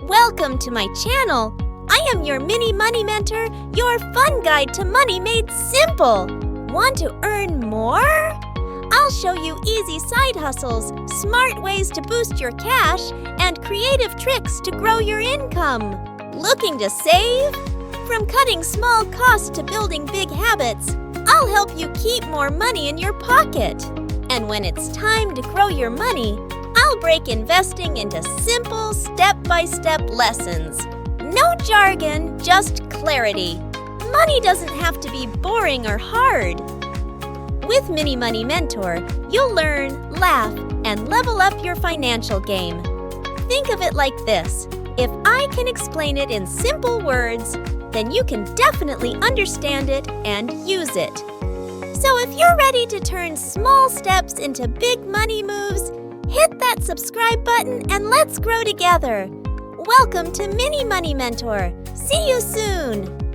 Welcome to my channel. I am your mini money mentor, your fun guide to money made simple. Want to earn more? I'll show you easy side hustles, smart ways to boost your cash, and creative tricks to grow your income. Looking to save? From cutting small costs to building big habits, I'll help you keep more money in your pocket. And when it's time to grow your money, I'll break investing into simple step-by-step lessons. No jargon, just clarity. Money doesn't have to be boring or hard. With Mini Money Mentor, you'll learn, laugh, and level up your financial game. Think of it like this. If I can explain it in simple words, then you can definitely understand it and use it. So if you're ready to turn small steps into big money moves, hit that subscribe button and let's grow together. Welcome to Mini Money Mentor. See you soon!